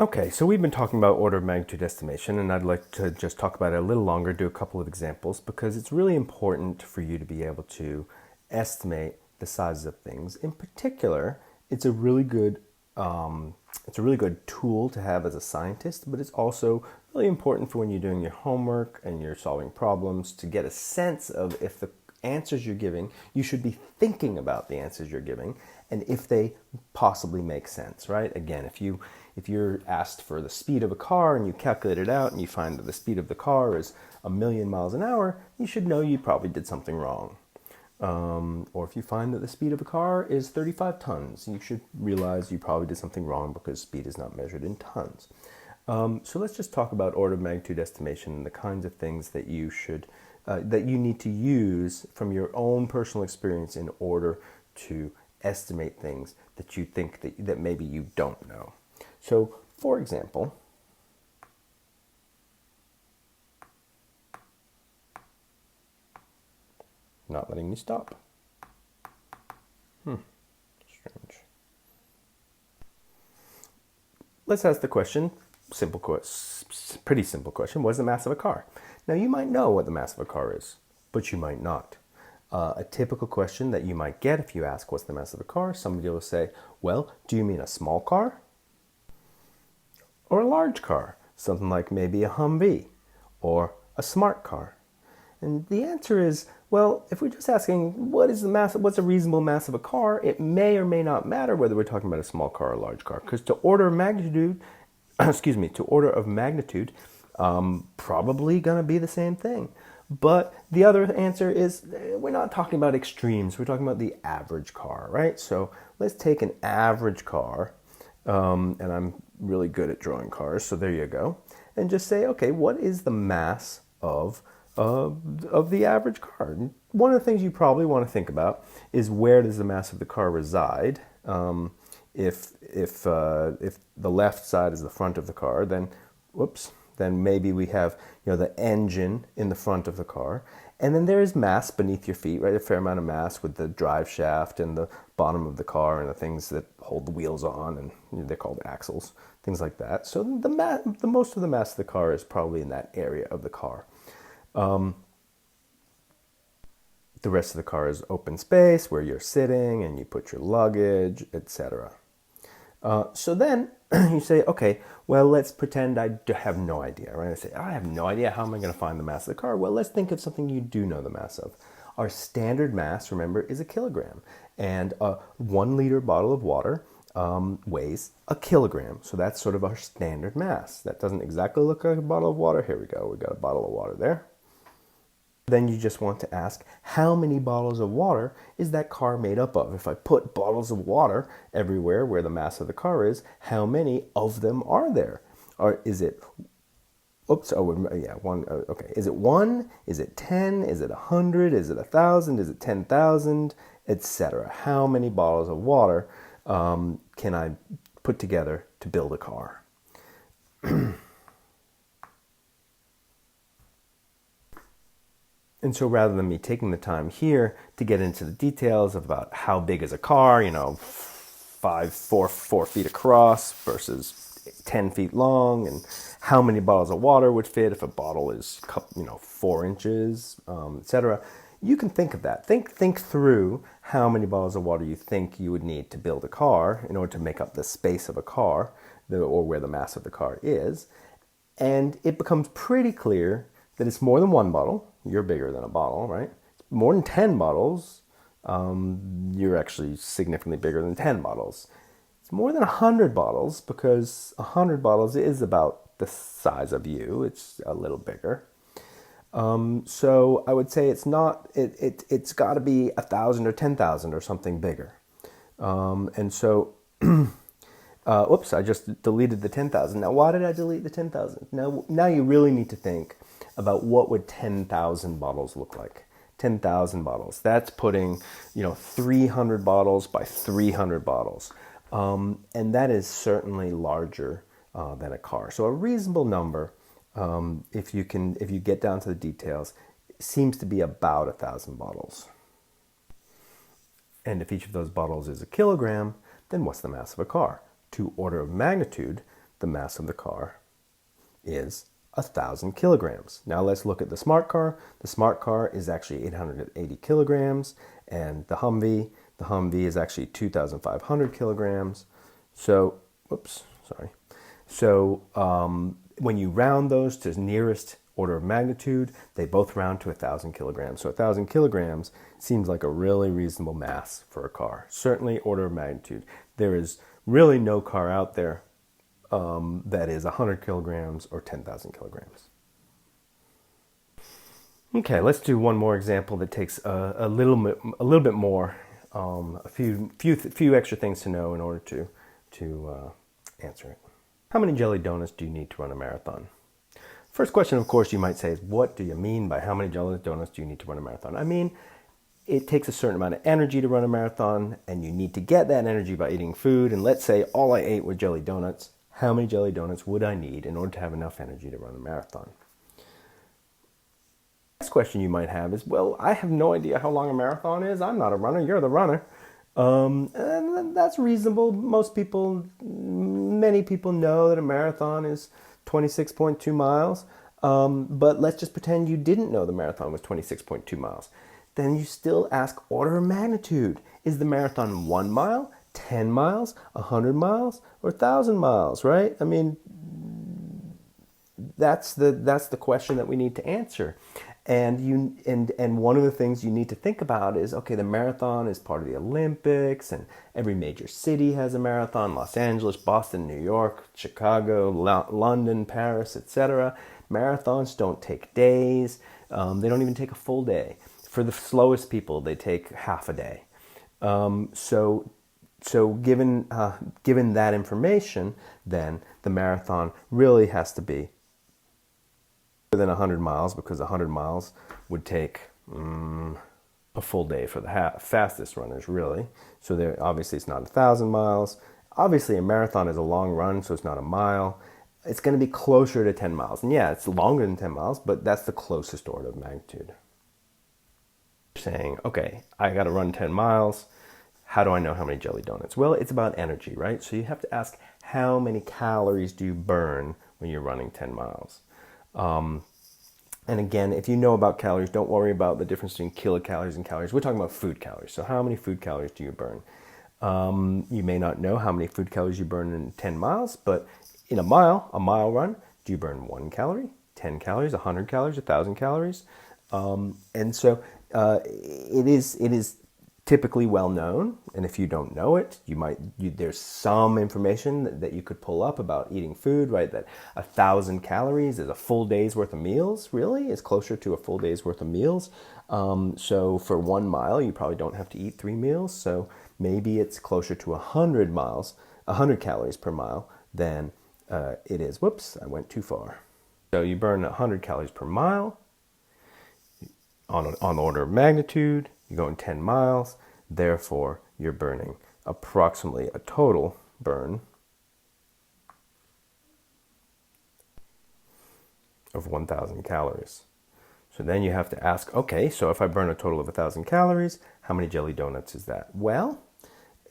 Okay, so we've been talking about order of magnitude estimation, and I'd like to just talk about it a little longer, do a couple of examples, because it's really important for you to be able to estimate the sizes of things. In particular, it's a really good it's a really good tool to have as a scientist, but it's also really important for when you're doing your homework and you're solving problems to get a sense of if the answers you're giving, you should be thinking about the answers you're giving and if they possibly make sense, right? Again, if you're asked for the speed of a car and you calculate it out and you find that the speed of the car is 1,000,000 miles an hour, you should know you probably did something wrong. Or if you find that the speed of a car is 35 tons, you should realize you probably did something wrong because speed is not measured in tons. So let's just talk about order of magnitude estimation and the kinds of things that that you need to use from your own personal experience in order to estimate things that you think that maybe you don't know. So, for example, not letting me stop. Strange. Let's ask the question, pretty simple question, what is the mass of a car? Now, you might know what the mass of a car is, but you might not. A typical question that you might get if you ask what's the mass of a car, somebody will say, well, do you mean a small car or a large car? Something like maybe a Humvee or a smart car. And the answer is, well, if we're just asking what's a reasonable mass of a car, it may or may not matter whether we're talking about a small car or a large car, because to order of magnitude, to order of magnitude, probably going to be the same thing. But the other answer is we're not talking about extremes. We're talking about the average car, right? So let's take an average car, and I'm really good at drawing cars, so there you go. And just say, okay, what is the mass of the average car? One of the things you probably want to think about is where does the mass of the car reside? If the left side is the front of the car, then then maybe we have the engine in the front of the car, and then there is mass beneath your feet, right? A fair amount of mass with the drive shaft and the bottom of the car and the things that hold the wheels on, and they're called axles, things like that. So the most of the mass of the car is probably in that area of the car. The rest of the car is open space where you're sitting and you put your luggage, etc. So then you say, okay, well, let's pretend I have no idea, right? I say, I have no idea. How am I going to find the mass of the car? Well, let's think of something you do know the mass of. Our standard mass, remember, is a kilogram. And a 1 liter bottle of water weighs a kilogram. So that's sort of our standard mass. That doesn't exactly look like a bottle of water. Here we go. We got a bottle of water there. Then you just want to ask, how many bottles of water is that car made up of? If I put bottles of water everywhere where the mass of the car is, how many of them are there? Or is it, one, okay. Is it one? Is it 10? Is it 100? Is it 1,000? Is it 10,000? Etc. How many bottles of water can I put together to build a car? And so rather than me taking the time here to get into the details of about how big is a car, 4 feet across versus 10 feet long, and how many bottles of water would fit if a bottle is 4 inches, etc. You can think of that. Think through how many bottles of water you think you would need to build a car in order to make up the space of a car, or where the mass of the car is. And it becomes pretty clear that it's more than one bottle. You're bigger than a bottle, right? More than 10 bottles, you're actually significantly bigger than 10 bottles. It's more than 100 bottles because 100 bottles is about the size of you. It's a little bigger. So I would say it's not. It's got to be 1,000 or 10,000 or something bigger. And so, I just deleted the 10,000. Now, why did I delete the 10,000? Now you really need to think about what would 10,000 bottles look like. 10,000 bottles. That's putting 300 bottles by 300 bottles, and that is certainly larger than a car. So a reasonable number, if you get down to the details, seems to be about 1,000 bottles. And if each of those bottles is a kilogram, then what's the mass of a car? To order of magnitude, the mass of the car is 1,000 kilograms. Now let's look at the smart car. The smart car is actually 880 kilograms, and the Humvee is actually 2,500 kilograms. So, when you round those to nearest order of magnitude, they both round to 1,000 kilograms. So 1,000 kilograms seems like a really reasonable mass for a car. Certainly order of magnitude. There is really no car out there that is 100 kilograms or 10,000 kilograms. Okay, let's do one more example that takes a little bit more, a few extra things to know in order to answer it. How many jelly donuts do you need to run a marathon? First question, of course, you might say is, what do you mean by how many jelly donuts do you need to run a marathon? I mean, it takes a certain amount of energy to run a marathon, and you need to get that energy by eating food. And let's say all I ate were jelly donuts. How many jelly donuts would I need in order to have enough energy to run a marathon? Next question you might have is, well, I have no idea how long a marathon is. I'm not a runner. You're the runner. And that's reasonable. Many people know that a marathon is 26.2 miles. But let's just pretend you didn't know the marathon was 26.2 miles. Then you still ask order of magnitude. Is the marathon 1 mile, 10 miles, 100 miles, or 1,000 miles, right? I mean, that's the question that we need to answer. And one of the things you need to think about is, okay, the marathon is part of the Olympics, and every major city has a marathon: Los Angeles, Boston, New York, Chicago, London, Paris, etc. Marathons don't take days. They don't even take a full day. For the slowest people, they take half a day. So given that information, then the marathon really has to be than 100 miles, because 100 miles would take a full day for the fastest runners, really. So there, obviously it's not 1,000 miles. Obviously a marathon is a long run, so it's not a mile. It's going to be closer to 10 miles. And yeah, it's longer than 10 miles, but that's the closest order of magnitude. Saying, okay, I got to run 10 miles. How do I know how many jelly donuts? Well, it's about energy, right? So you have to ask, how many calories do you burn when you're running 10 miles? And again, if you know about calories, don't worry about the difference between kilocalories and calories. We're talking about food calories. So how many food calories do you burn? You may not know how many food calories you burn in 10 miles, but in a mile run, do you burn 1 calorie, 10 calories, 100 calories, 1,000 calories? And so it is typically well known, and if you don't know it, there's some information that you could pull up about eating food, right? That 1,000 calories is a full day's worth of meals. Really, is closer to a full day's worth of meals. So for 1 mile, you probably don't have to eat 3 meals. So maybe it's closer to 100 calories per mile than it is. Whoops, I went too far. So you burn 100 calories per mile on the order of magnitude. You're going 10 miles, therefore you're burning approximately a total burn of 1,000 calories. So then you have to ask, okay, so if I burn a total of 1,000 calories, how many jelly donuts is that? Well,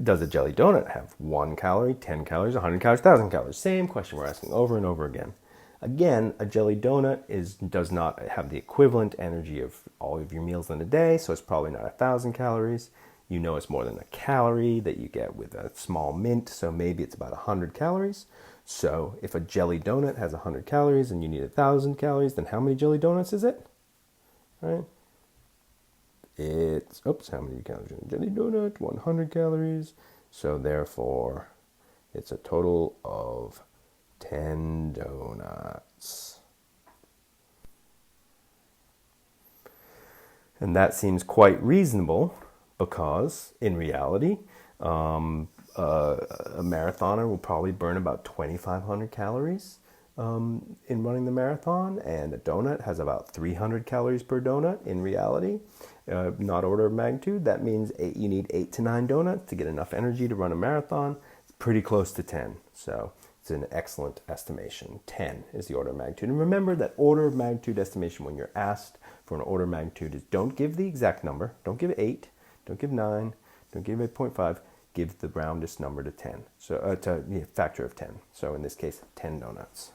does a jelly donut have 1 calorie, 10 calories, 100 calories, 1,000 calories? Same question we're asking over and over again. Again, a jelly donut does not have the equivalent energy of all of your meals in a day, so it's probably not 1,000 calories. You know it's more than a calorie that you get with a small mint, so maybe it's about 100 calories. So if a jelly donut has 100 calories and you need 1,000 calories, then how many jelly donuts is it? Right? How many calories in a jelly donut? 100 calories. So therefore, it's a total of 10 donuts. And that seems quite reasonable because, in reality, a marathoner will probably burn about 2,500 calories in running the marathon, and a donut has about 300 calories per donut in reality, not order of magnitude. That means you need 8 to 9 donuts to get enough energy to run a marathon. It's pretty close to 10, so it's an excellent estimation. 10 is the order of magnitude. And remember that order of magnitude estimation, when you're asked for an order of magnitude, is don't give the exact number. Don't give 8, don't give 9, don't give 8.5. give the roundest number to 10. So factor of 10. So in this case, 10 donuts.